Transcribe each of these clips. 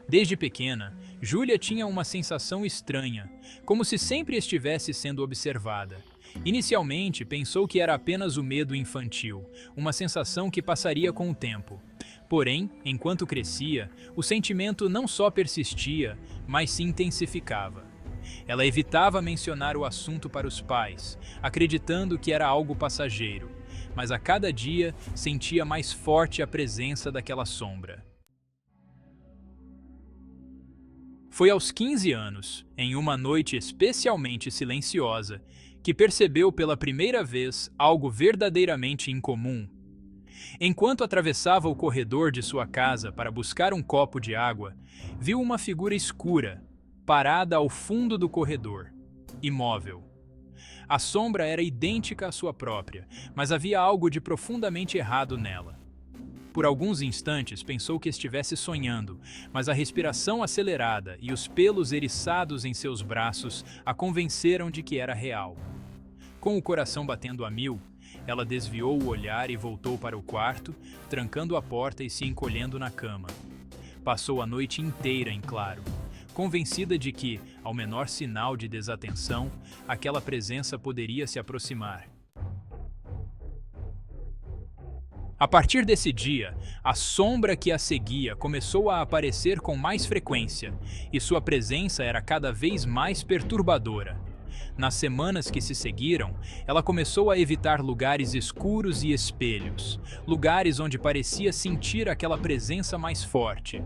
Desde pequena, Júlia tinha uma sensação estranha, como se sempre estivesse sendo observada. Inicialmente, pensou que era apenas o medo infantil, uma sensação que passaria com o tempo. Porém, enquanto crescia, o sentimento não só persistia, mas se intensificava. Ela evitava mencionar o assunto para os pais, acreditando que era algo passageiro, mas a cada dia sentia mais forte a presença daquela sombra. Foi aos 15 anos, em uma noite especialmente silenciosa, que percebeu pela primeira vez algo verdadeiramente incomum. Enquanto atravessava o corredor de sua casa para buscar um copo de água, viu uma figura escura, parada ao fundo do corredor, imóvel. A sombra era idêntica à sua própria, mas havia algo de profundamente errado nela. Por alguns instantes pensou que estivesse sonhando, mas a respiração acelerada e os pelos eriçados em seus braços a convenceram de que era real. Com o coração batendo a mil, ela desviou o olhar e voltou para o quarto, trancando a porta e se encolhendo na cama. Passou a noite inteira em claro, convencida de que, ao menor sinal de desatenção, aquela presença poderia se aproximar. A partir desse dia, a sombra que a seguia começou a aparecer com mais frequência, e sua presença era cada vez mais perturbadora. Nas semanas que se seguiram, ela começou a evitar lugares escuros e espelhos, lugares onde parecia sentir aquela presença mais forte.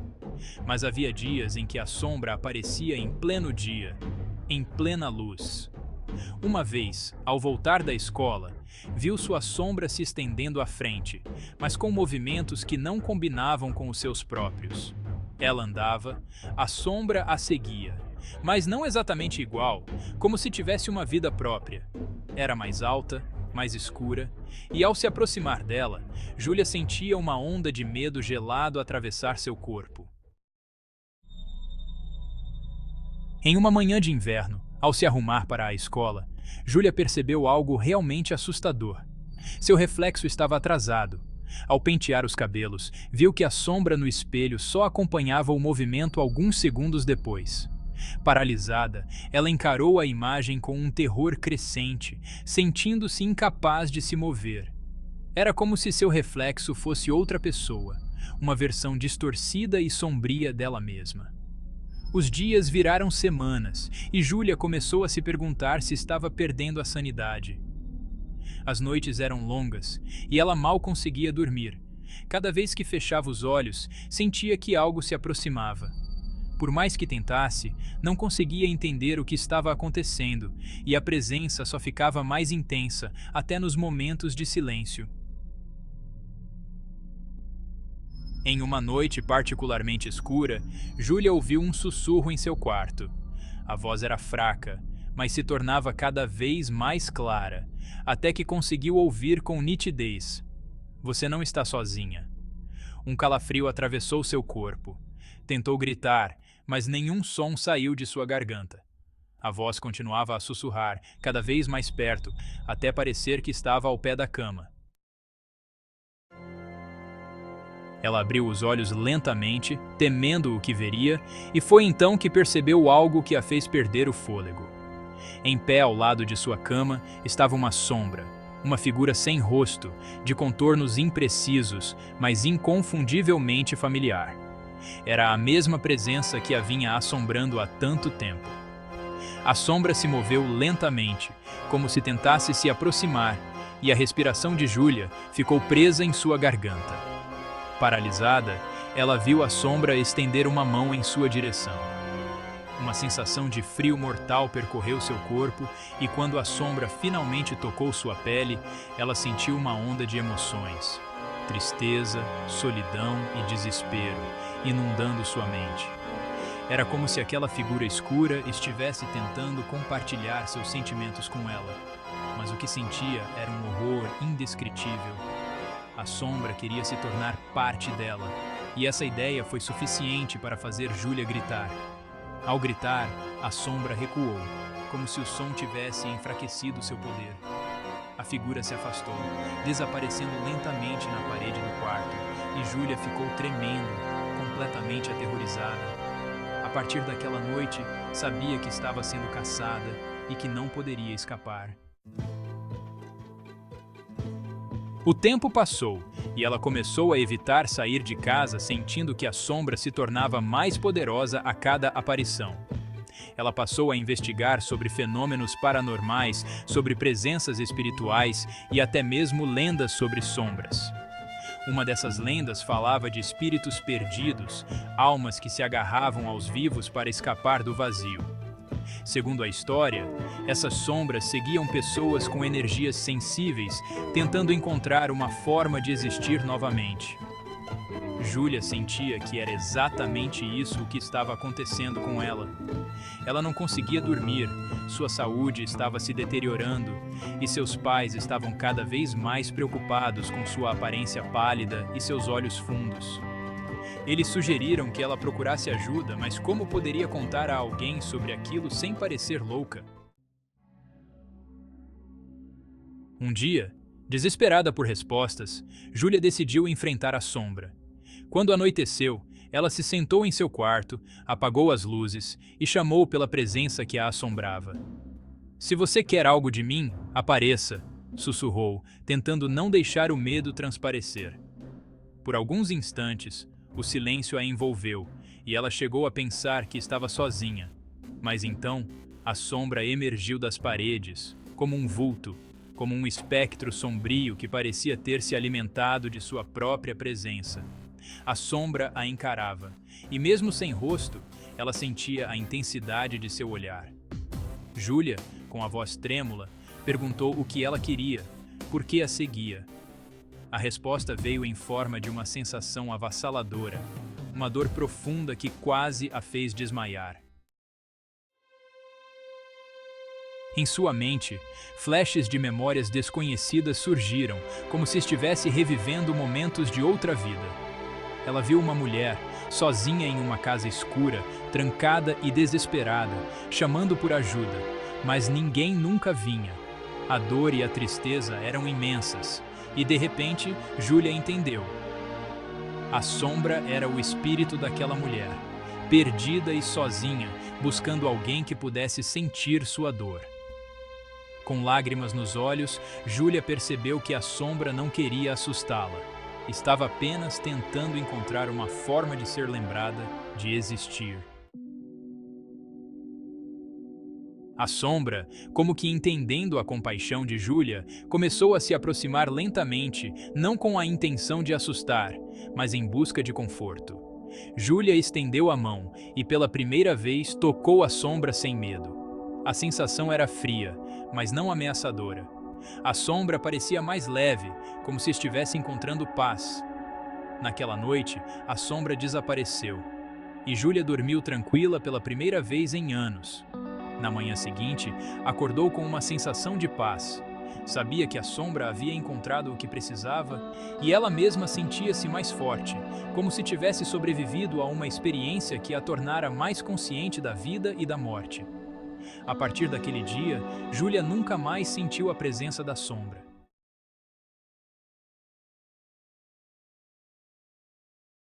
Mas havia dias em que a sombra aparecia em pleno dia, em plena luz. Uma vez, ao voltar da escola, viu sua sombra se estendendo à frente, mas com movimentos que não combinavam com os seus próprios. Ela andava, a sombra a seguia, mas não exatamente igual, como se tivesse uma vida própria. Era mais alta, mais escura, e ao se aproximar dela, Júlia sentia uma onda de medo gelado atravessar seu corpo. Em uma manhã de inverno, ao se arrumar para a escola, Júlia percebeu algo realmente assustador. Seu reflexo estava atrasado. Ao pentear os cabelos, viu que a sombra no espelho só acompanhava o movimento alguns segundos depois. Paralisada, ela encarou a imagem com um terror crescente, sentindo-se incapaz de se mover. Era como se seu reflexo fosse outra pessoa, uma versão distorcida e sombria dela mesma. Os dias viraram semanas e Júlia começou a se perguntar se estava perdendo a sanidade. As noites eram longas e ela mal conseguia dormir. Cada vez que fechava os olhos, sentia que algo se aproximava. Por mais que tentasse, não conseguia entender o que estava acontecendo e a presença só ficava mais intensa até nos momentos de silêncio. Em uma noite particularmente escura, Júlia ouviu um sussurro em seu quarto. A voz era fraca, mas se tornava cada vez mais clara, até que conseguiu ouvir com nitidez. Você não está sozinha. Um calafrio atravessou seu corpo. Tentou gritar, mas nenhum som saiu de sua garganta. A voz continuava a sussurrar, cada vez mais perto, até parecer que estava ao pé da cama. Ela abriu os olhos lentamente, temendo o que veria, e foi então que percebeu algo que a fez perder o fôlego. Em pé ao lado de sua cama estava uma sombra, uma figura sem rosto, de contornos imprecisos, mas inconfundivelmente familiar. Era a mesma presença que a vinha assombrando há tanto tempo. A sombra se moveu lentamente, como se tentasse se aproximar, e a respiração de Júlia ficou presa em sua garganta. Paralisada, ela viu a sombra estender uma mão em sua direção. Uma sensação de frio mortal percorreu seu corpo e quando a sombra finalmente tocou sua pele, ela sentiu uma onda de emoções. Tristeza, solidão e desespero, inundando sua mente. Era como se aquela figura escura estivesse tentando compartilhar seus sentimentos com ela, mas o que sentia era um horror indescritível. A sombra queria se tornar parte dela, e essa ideia foi suficiente para fazer Júlia gritar. Ao gritar, a sombra recuou, como se o som tivesse enfraquecido seu poder. A figura se afastou, desaparecendo lentamente na parede do quarto, e Júlia ficou tremendo, completamente aterrorizada. partir daquela noite, sabia que estava sendo caçada e que não poderia escapar. O tempo passou e ela começou a evitar sair de casa, sentindo que a sombra se tornava mais poderosa a cada aparição. Ela passou a investigar sobre fenômenos paranormais, sobre presenças espirituais e até mesmo lendas sobre sombras. Uma dessas lendas falava de espíritos perdidos, almas que se agarravam aos vivos para escapar do vazio. Segundo a história, essas sombras seguiam pessoas com energias sensíveis, tentando encontrar uma forma de existir novamente. Júlia sentia que era exatamente isso o que estava acontecendo com ela. Ela não conseguia dormir, sua saúde estava se deteriorando e seus pais estavam cada vez mais preocupados com sua aparência pálida e seus olhos fundos. Eles sugeriram que ela procurasse ajuda, mas como poderia contar a alguém sobre aquilo sem parecer louca? Um dia, desesperada por respostas, Júlia decidiu enfrentar a sombra. Quando anoiteceu, ela se sentou em seu quarto, apagou as luzes e chamou pela presença que a assombrava. "Se você quer algo de mim, apareça", sussurrou, tentando não deixar o medo transparecer. Por alguns instantes, o silêncio a envolveu e ela chegou a pensar que estava sozinha. Mas então, a sombra emergiu das paredes, como um vulto, como um espectro sombrio que parecia ter se alimentado de sua própria presença. A sombra a encarava, e mesmo sem rosto, ela sentia a intensidade de seu olhar. Júlia, com a voz trêmula, perguntou o que ela queria, por que a seguia. A resposta veio em forma de uma sensação avassaladora, uma dor profunda que quase a fez desmaiar. Em sua mente, flashes de memórias desconhecidas surgiram, como se estivesse revivendo momentos de outra vida. Ela viu uma mulher, sozinha em uma casa escura, trancada e desesperada, chamando por ajuda, mas ninguém nunca vinha. A dor e a tristeza eram imensas, e de repente, Júlia entendeu. A sombra era o espírito daquela mulher, perdida e sozinha, buscando alguém que pudesse sentir sua dor. Com lágrimas nos olhos, Júlia percebeu que a sombra não queria assustá-la. Estava apenas tentando encontrar uma forma de ser lembrada, de existir. A sombra, como que entendendo a compaixão de Júlia, começou a se aproximar lentamente, não com a intenção de assustar, mas em busca de conforto. Júlia estendeu a mão e pela primeira vez tocou a sombra sem medo. A sensação era fria, mas não ameaçadora. A sombra parecia mais leve, como se estivesse encontrando paz. Naquela noite, a sombra desapareceu, e Júlia dormiu tranquila pela primeira vez em anos. Na manhã seguinte, acordou com uma sensação de paz. Sabia que a sombra havia encontrado o que precisava, e ela mesma sentia-se mais forte, como se tivesse sobrevivido a uma experiência que a tornara mais consciente da vida e da morte. A partir daquele dia, Júlia nunca mais sentiu a presença da sombra.